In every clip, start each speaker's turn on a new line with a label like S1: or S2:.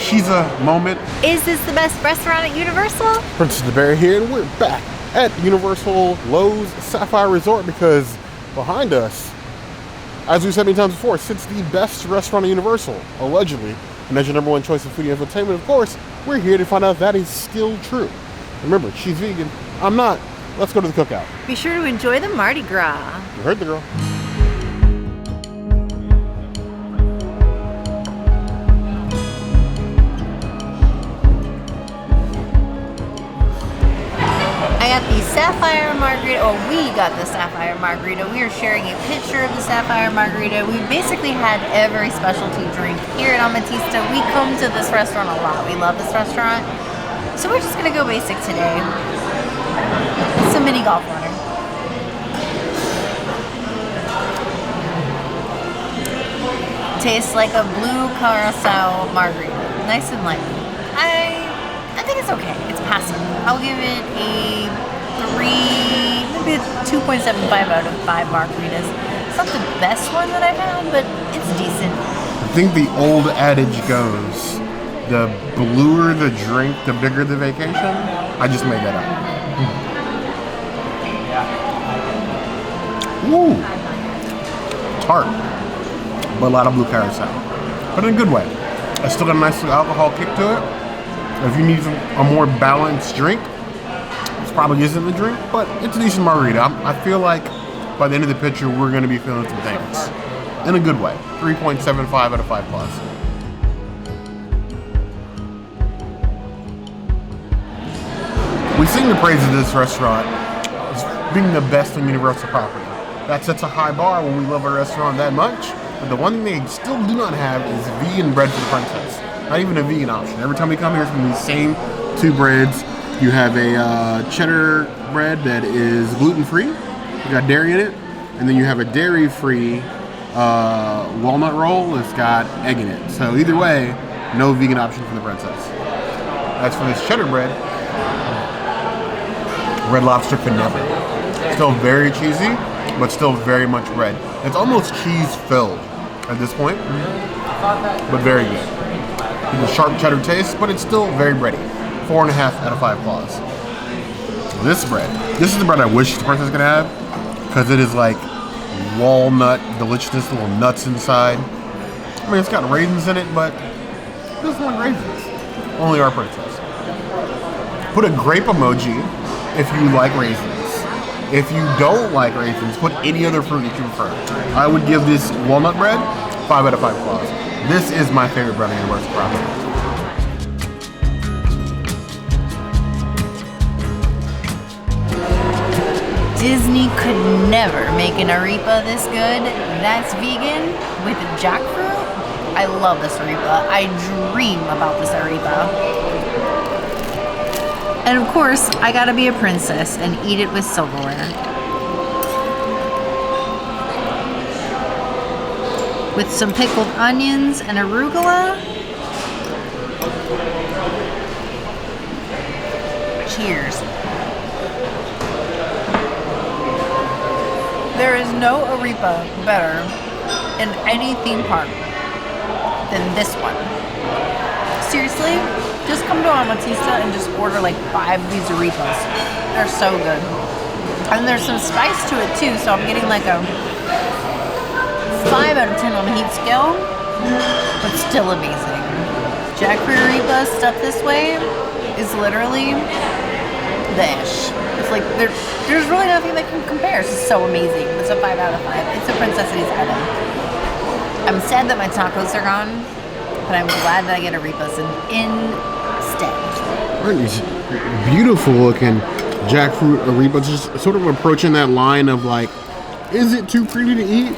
S1: Cheesa moment.
S2: Is this the best restaurant at Universal?
S1: Princess of the Bear here, and we're back at Universal Loews Sapphire Resort because behind us, as we've said many times before, sits the best restaurant at Universal, allegedly. And as your number one choice of food and entertainment, of course, we're here to find out if that is still true. Remember, she's vegan, I'm not. Let's go to the cookout.
S2: Be sure to enjoy the Mardi Gras.
S1: You heard the girl.
S2: I got the Sapphire Margarita, or we got the Sapphire Margarita. We are sharing a picture of the Sapphire Margarita. We basically had every specialty drink here at Amatista. We come to this restaurant a lot. We love this restaurant. So we're just gonna go basic today. Some mini golf water. Tastes like a blue curacao margarita. Nice and light. I think it's okay. It's passable. I'll give it a 3, maybe a 2.75 out of 5 margaritas. It's not the best one that I've had, but it's decent.
S1: I think the old adage goes, the bluer the drink, the bigger the vacation. I just made that up. Ooh. Tart. But a lot of blue curacao. But in a good way. It's still got a nice alcohol kick to it. If you need a more balanced drink, this probably isn't the drink, but it's a decent margarita. I feel like by the end of the picture, we're going to be feeling some things. In a good way. 3.75 out of 5 plus. We sing the praise of this restaurant as being the best on Universal property. That sets a high bar when we love a restaurant that much, but the one thing they still do not have is vegan bread for the princess. Not even a vegan option. Every time we come here, it's from these same 2 breads. You have a cheddar bread that is gluten-free. You got dairy in it. And then you have a dairy-free walnut roll that's got egg in it. So either way, no vegan option for the princess. As for this cheddar bread, Red Lobster could never. Still very cheesy, but still very much bread. It's almost cheese-filled at this point, but very good. The sharp cheddar taste, but it's still very bready. 4.5 out of 5 claws. This bread, this is the bread I wish the princess could have, because it is like walnut deliciousness, little nuts inside. I mean, it's got raisins in it, but it doesn't like raisins. Only our princess. Put a grape emoji if you like raisins. If you don't like raisins, put any other fruit that you prefer. I would give this walnut bread 5 out of 5 claws. This is my favorite bread on Universal property.
S2: Disney could never make an arepa this good. That's vegan with jackfruit. I love this arepa. I dream about this arepa. And of course, I gotta be a princess and eat it with silverware. With some pickled onions and arugula. Cheers. There is no arepa better in any theme park than this one. Seriously, just come to Amatista and just order like 5 of these arepas. They're so good. And there's some spice to it too, so I'm getting like a 5 out of 10 on the heat scale, but still amazing. Jackfruit arepa stuffed this way is literally the ish. It's like there's really nothing that can compare. It's just so amazing. It's a 5 out of 5. It's a princess's item. I'm sad that my tacos are gone, but I'm glad that I get arepas instead.
S1: Beautiful looking jackfruit arepa. Just sort of approaching that line of like, is it too pretty to eat?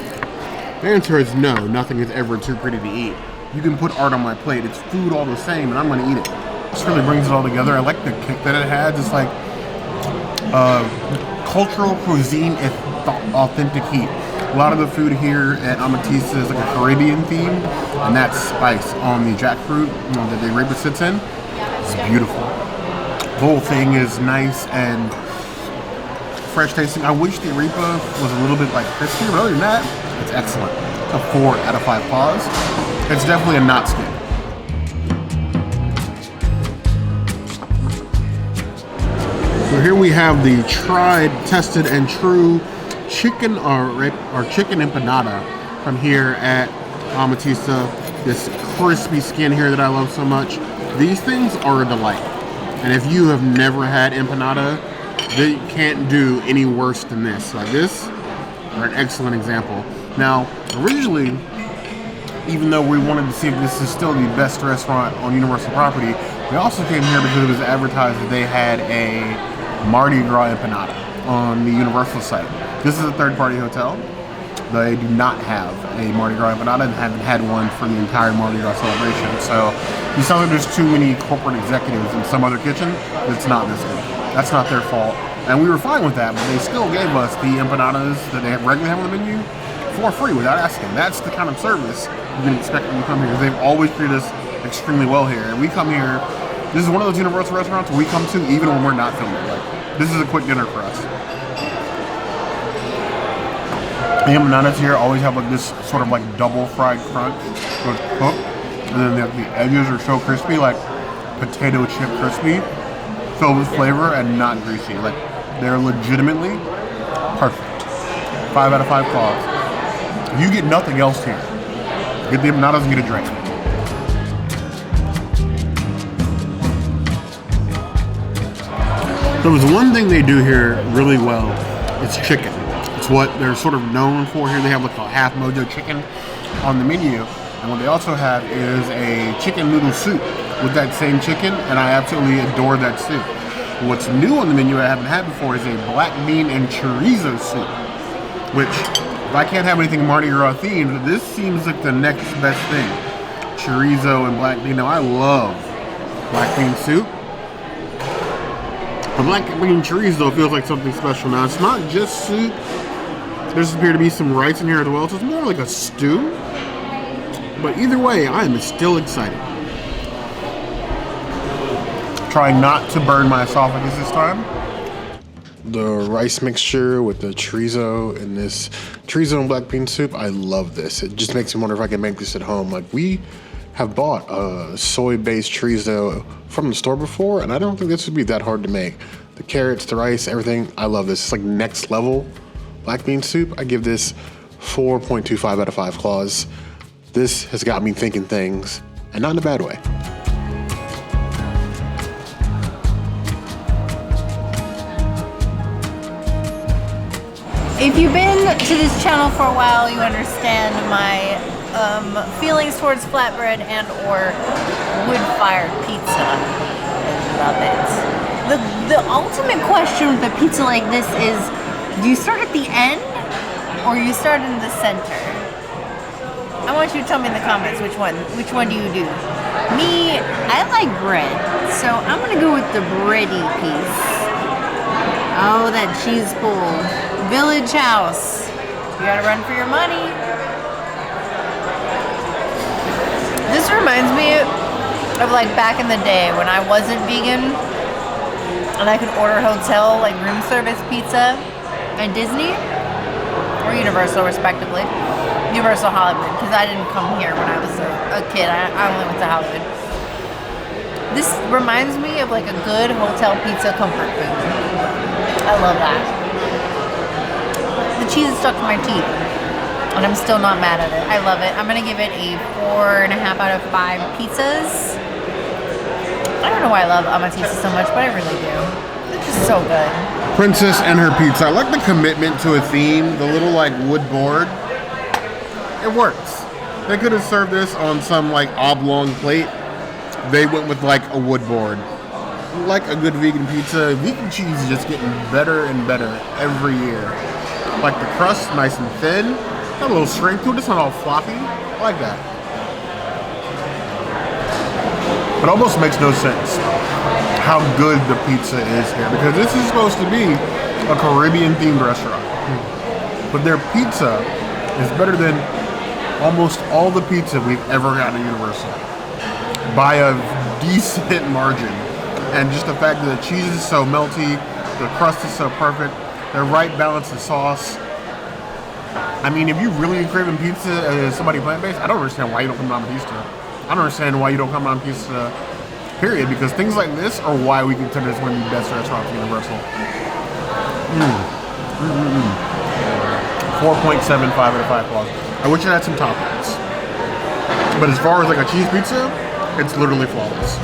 S1: The answer is no, nothing is ever too pretty to eat. You can put art on my plate, it's food all the same, and I'm gonna eat it. This really brings it all together. I like the kick that it has. It's like cultural cuisine with authentic heat. A lot of the food here at Amatista is like a Caribbean theme, and that spice on the jackfruit that the arepa sits in is beautiful. The whole thing is nice and fresh tasting. I wish the arepa was a little bit like crispy, but other than that, it's excellent. It's a 4 out of 5 paws. It's definitely a not skip. here we have the tried, tested, and true chicken or chicken empanada from here at Amatista. This crispy skin here that I love so much. These things are a delight. And if you have never had empanada, they can't do any worse than this. Like this are an excellent example. Now, originally, even though we wanted to see if this is still the best restaurant on Universal property, we also came here because it was advertised that they had a Mardi Gras empanada on the Universal site. This is a third-party hotel. They do not have a Mardi Gras empanada and haven't had one for the entire Mardi Gras celebration. So you sound like there's too many corporate executives in some other kitchen that's not this good. That's not their fault. And we were fine with that, but they still gave us the empanadas that they regularly have on the menu for free without asking. That's the kind of service you can expect when you come here. They've always treated us extremely well here. And we come here, this is one of those Universal restaurants we come to even when we're not filming. Like, this is a quick dinner for us. The empanadas here always have like this sort of like double fried crunch, so it's cooked, and then the edges are so crispy, like potato chip crispy, filled with flavor and not greasy. Like, they're legitimately perfect. 5 out of 5 claws. If you get nothing else here, get the empanadas and get a drink. There was one thing they do here really well. It's chicken. It's what they're sort of known for here. They have like a half mojo chicken on the menu. And what they also have is a chicken noodle soup with that same chicken. And I absolutely adore that soup. What's new on the menu I haven't had before is a black bean and chorizo soup. Which, if I can't have anything Mardi Gras themed, this seems like the next best thing. Chorizo and black bean. Now, I love black bean soup. But black bean chorizo feels like something special. Now, it's not just soup. There's appear to be some rice in here as well, so it's more like a stew. But either way, I am still excited. Trying not to burn my esophagus this time. The rice mixture with the chorizo and this chorizo and black bean soup, I love this. It just makes me wonder if I can make this at home. Like, we have bought a soy-based chorizo from the store before, and I don't think this would be that hard to make. The carrots, the rice, everything, I love this. It's like next level black bean soup. I give this 4.25 out of 5 claws. This has got me thinking things, and not in a bad way.
S2: If you've been to this channel for a while, you understand my feelings towards flatbread and or wood-fired pizza. I love it. The ultimate question with a pizza like this is, do you start at the end or you start in the center? I want you to tell me in the comments which one do you do. Me, I like bread, so I'm gonna go with the bready piece. Oh, that cheese pull. Village House. You gotta run for your money. This reminds me of like back in the day when I wasn't vegan and I could order hotel like room service pizza at Disney or Universal respectively. Universal Hollywood, because I didn't come here when I was a kid. I only went to Hollywood. This reminds me of like a good hotel pizza comfort food. I love that. The cheese is stuck to my teeth, and I'm still not mad at it. I love it. I'm gonna give it a 4.5 out of 5 pizzas. I don't know why I love Amatista so much, but I really do. It's just so good.
S1: Princess and her pizza. I like the commitment to a theme. The little like wood board. It works. They could have served this on some like oblong plate. They went with like a wood board. Like a good vegan pizza, vegan cheese is just getting better and better every year. Like the crust, nice and thin. Got a little strength to it. It's not all floppy. I like that. It almost makes no sense how good the pizza is here, because this is supposed to be a Caribbean themed restaurant. But their pizza is better than almost all the pizza we've ever gotten at Universal by a decent margin. And just the fact that the cheese is so melty, the crust is so perfect, the right balance of sauce. I mean, if you really craving pizza as somebody plant-based, I don't understand why you don't come to Amatista. I don't understand why you don't come to Amatista period, because things like this are why we consider this one of the best restaurants at Universal. 4.75 out of 5 claws. I wish it had some toppings. But as far as like a cheese pizza, it's literally flawless.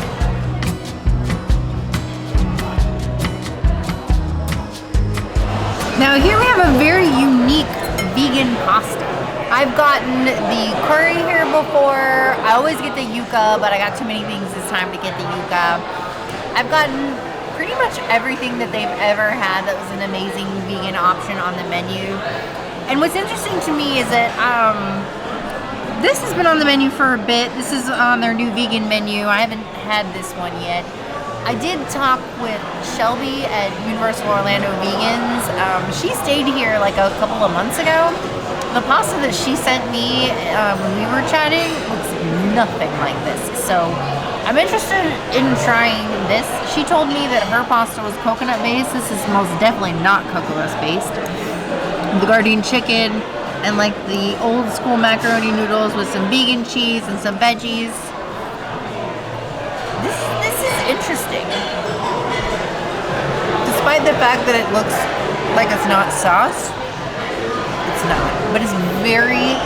S2: Now here we have a very unique vegan pasta. I've gotten the curry here before. I always get the yuca, but I got too many things this time to get the yuca. I've gotten pretty much everything that they've ever had that was an amazing vegan option on the menu. And what's interesting to me is that this has been on the menu for a bit. This is on their new vegan menu. I haven't had this one yet. I did talk with Shelby at Universal Orlando Vegans. She stayed here like a couple of months ago. The pasta that she sent me when we were chatting looks nothing like this. So I'm interested in trying this. She told me that her pasta was coconut based. This is most definitely not coconut based. The Gardein chicken and like the old school macaroni noodles with some vegan cheese and some veggies. This is interesting. Despite the fact that it looks like it's not sauce, it's not. But it's very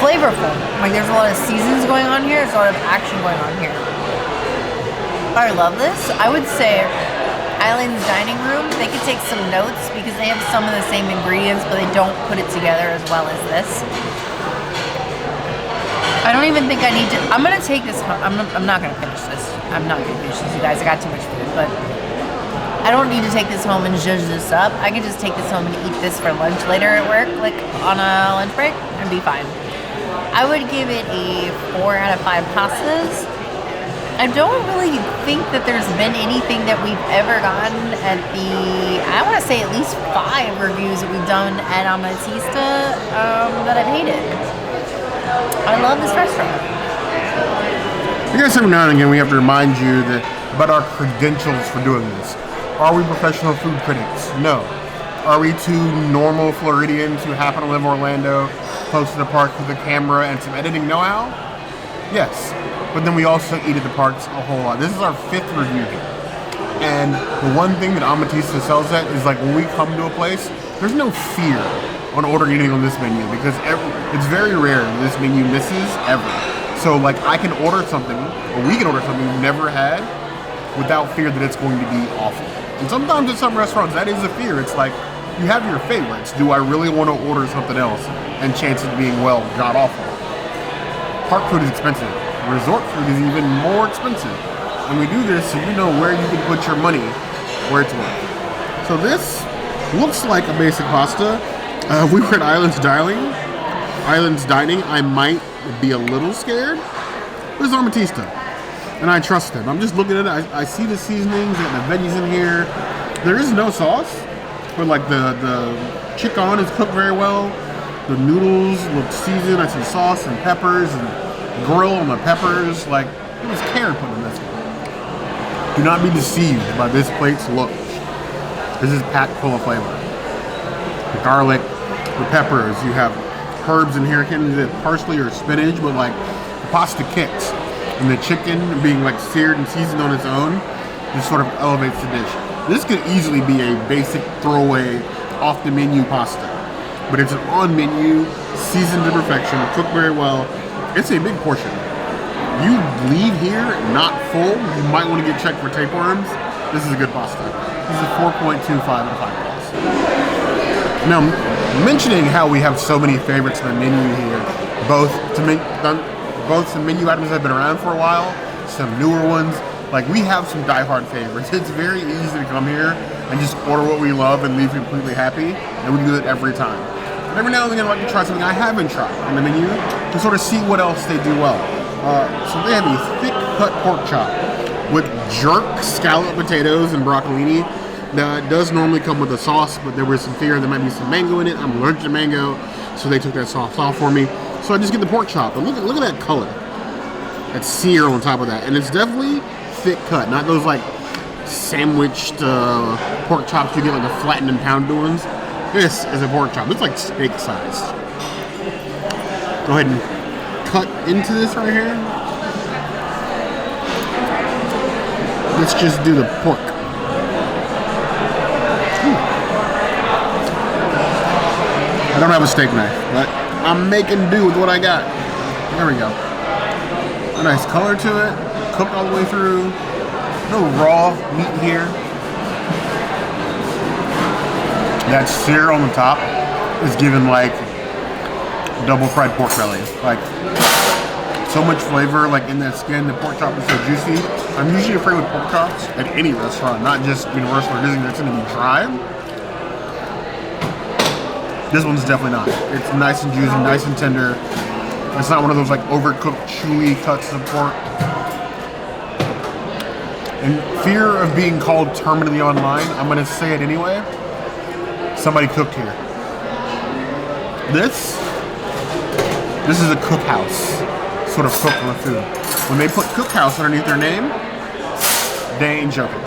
S2: flavorful. Like there's a lot of seasons going on here. There's a lot of action going on here. I love this. I would say Island's Dining Room, they could take some notes because they have some of the same ingredients, but they don't put it together as well as this. I don't even think I need to. I'm gonna take this home. I'm not gonna finish this. I'm not gonna finish this, you guys. I got too much food, but I don't need to take this home and zhuzh this up. I can just take this home and eat this for lunch later at work, like on a lunch break, and be fine. I would give it a 4 out of 5 pastas. I don't really think that there's been anything that we've ever gotten at the, I want to say at least 5 reviews that we've done at Amatista that I've hated. I love this restaurant.
S1: I guess every now and again we have to remind you that about our credentials for doing this. Are we professional food critics? No. Are we two normal Floridians who happen to live in Orlando, close to the park with a camera and some editing know-how? Yes. But then we also eat at the parks a whole lot. This is our 5th review here. And the one thing that Amatista sells at is like when we come to a place, there's no fear on ordering anything on this menu because it's very rare that this menu misses ever. So like I can order something, or we can order something we've never had without fear that it's going to be awful. And sometimes at some restaurants that is a fear. It's like you have your favorites. Do I really want to order something else and chance it being, well, god awful? Park food is expensive. Resort food is even more expensive. And we do this so you know where you can put your money where it's worth. So this looks like a basic pasta. If we were at Island's Dining, I might be a little scared. This is Amatista, and I trust them. I'm just looking at it. I see the seasonings, got the veggies in here. There is no sauce, but like the chicken is cooked very well. The noodles look seasoned. I see sauce and peppers and grill on the peppers. Like it was care put in this one. Do not be deceived by this plate's look. This is packed full of flavor. The garlic, the peppers, you have herbs in here, the parsley or spinach, but like the pasta kicks. And the chicken being like seared and seasoned on its own just sort of elevates the dish. This could easily be a basic throwaway off the menu pasta. But it's an on menu, seasoned to perfection, cooked very well. It's a big portion. You leave here not full, you might want to get checked for tapeworms. This is a good pasta. This is a 4.25 out of 5 claws. Now, mentioning how we have so many favorites on the menu here, both some menu items that have been around for a while, some newer ones. Like we have some diehard favorites. It's very easy to come here and just order what we love and leave completely happy, and we do that every time. But every now and then I like to try something I haven't tried on the menu to sort of see what else they do well. So they have a thick cut pork chop with jerk scallop potatoes and broccolini. Now, it does normally come with a sauce, but there was some fear there might be some mango in it. I'm allergic to mango, so they took that sauce off for me. So I just get the pork chop. But look at that color. That sear on top of that. And it's definitely thick cut, not those like sandwiched pork chops you get like the flattened and pounded ones. This is a pork chop. It's like steak sized. Go ahead and cut into this right here. Let's just do the pork. I don't have a steak knife, but I'm making do with what I got. There we go. A nice color to it, cooked all the way through. No raw meat here. That sear on the top is given like double fried pork belly. Like so much flavor like in that skin. The pork chop is so juicy. I'm usually afraid with pork chops at any restaurant, not just Universal or Disney, that's gonna be dry. This one's definitely not. It's nice and juicy, nice and tender. It's not one of those like overcooked, chewy cuts of pork. In fear of being called terminally online, I'm gonna say it anyway. Somebody cooked here. This is a cookhouse sort of cook on the food. When they put cookhouse underneath their name, they ain't joking.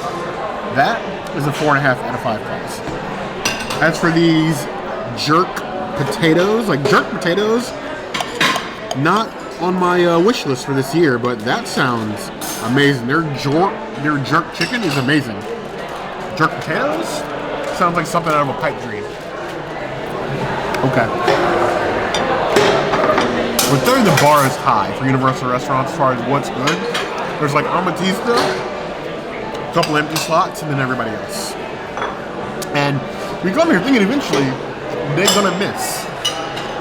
S1: That is a 4.5 out of 5 class. As for these jerk potatoes, like jerk potatoes, not on my wish list for this year, but that sounds amazing. Their jerk chicken is amazing. Jerk potatoes sounds like something out of a pipe dream. Okay. With 30, the bar is high for Universal restaurants as far as what's good. There's like Amatista, a couple empty slots, and then everybody else. And we come here thinking eventually they're gonna miss.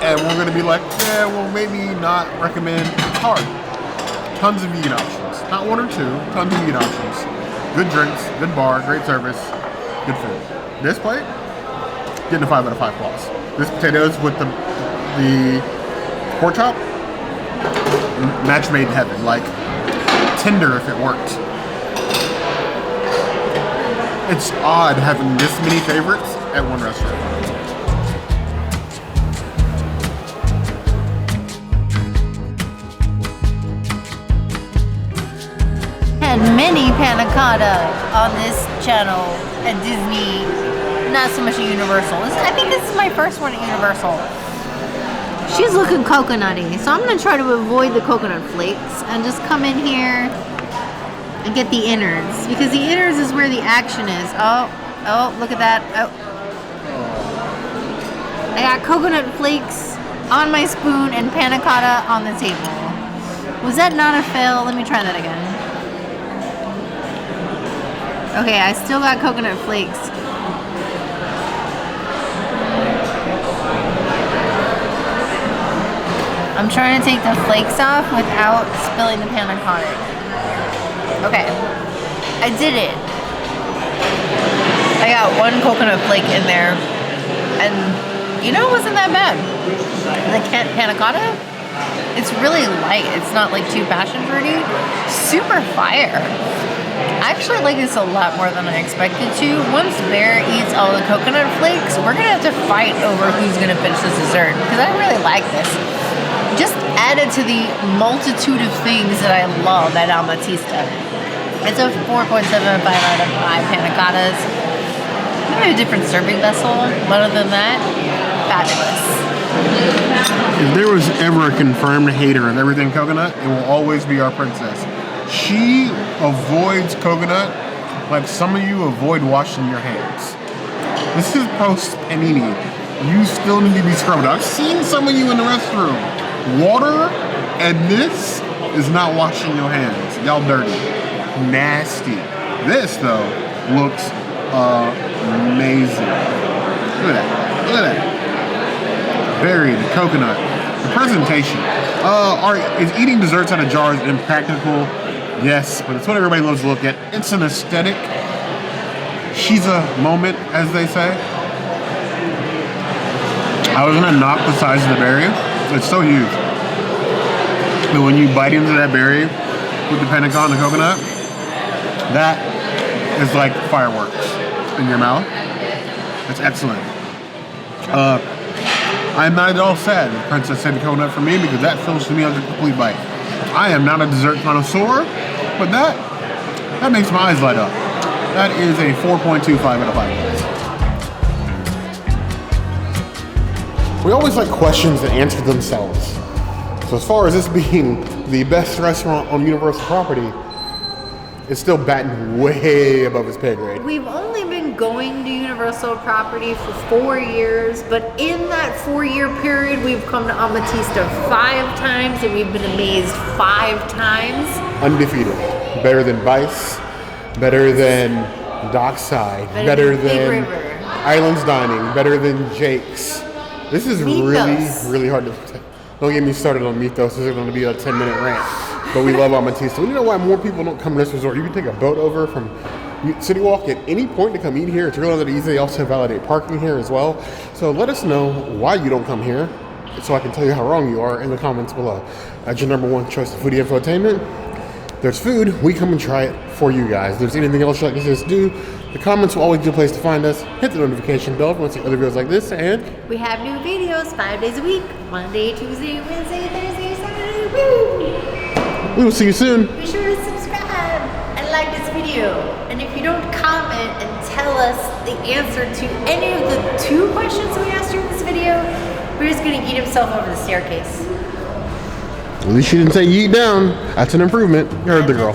S1: And we're gonna be like, yeah, well maybe not recommend. It's hard. Tons of vegan options. Not one or two, tons of vegan options. Good drinks, good bar, great service, good food. This plate, getting a 5 out of 5 plus. This potatoes with the pork chop, match made in heaven. Like tender if it worked. It's odd having this many favorites at one restaurant.
S2: And mini panna cotta on this channel at Disney, not so much at Universal. I think this is my first one at Universal. She's looking coconutty, so I'm gonna try to avoid the coconut flakes and just come in here and get the innards, because the innards is where the action is. Oh, look at that. Oh. I got coconut flakes on my spoon and panna cotta on the table. Was that not a fail? Let me try that again. Okay, I still got coconut flakes. I'm trying to take the flakes off without spilling the panna cotta. Okay, I did it. I got one coconut flake in there, and you know, it wasn't that bad. The panna cotta, it's really light. It's not like too passion fruity. Super fire. I actually like this a lot more than I expected to. Once Bear eats all the coconut flakes, we're gonna have to fight over who's gonna finish this dessert, because I really like this. Just added to the multitude of things that I love at Amatista. It's a 4.75 out of 5 panna cottas. Maybe a different serving vessel, but other than that, fabulous.
S1: If there was ever a confirmed hater of everything coconut, it will always be our princess. She avoids coconut like some of you avoid washing your hands. This is post panini. You still need to be scrubbed. I've seen some of you in the restroom. Water and this is not washing your hands. Y'all dirty. Nasty. This though looks amazing. Look at that. Look at that. Berry, the coconut. The presentation. Is eating desserts out of jars impractical? Yes, but it's what everybody loves to look at. It's an aesthetic. She's a moment, as they say. I was gonna knock the size of the berry. It's so huge. But when you bite into that berry with the panna cotta and the coconut, that is like fireworks in your mouth. It's excellent. I'm not at all sad the princess said coconut for me, because that fills to me as a complete bite. I am not a dessert connoisseur, but that makes my eyes light up. That is a 4.25 out of 5. We always like questions that answer themselves. So as far as this being the best restaurant on Universal property, is still batting way above his pay grade.
S2: We've only been going to Universal property for 4 years, but in that 4-year period, we've come to Amatista 5 times, and we've been amazed 5 times.
S1: Undefeated. Better than Vice, better than Dockside, better than Islands Dining, better than Jake's. This is really hard to... Don't get me started on Mythos. This is going to be a 10-minute rant. But we love Amatista. You know why more people don't come to this resort? You can take a boat over from City Walk at any point to come eat here. It's really easy. They also validate parking here as well. So let us know why you don't come here so I can tell you how wrong you are in the comments below. That's your #1 choice of foodie infotainment. There's food, we come and try it for you guys. If there's anything else you'd like to see us do, the comments will always be a place to find us. Hit the notification bell if you want to see other videos like this, and
S2: we have new videos 5 days a week. Monday, Tuesday, Wednesday, Thursday, Saturday. Woo!
S1: We will see you soon.
S2: Be sure to subscribe and like this video. And if you don't comment and tell us the answer to any of the 2 questions we asked you in this video, we're just gonna eat himself over the staircase.
S1: At least she didn't say yeet down. That's an improvement. You heard the girl.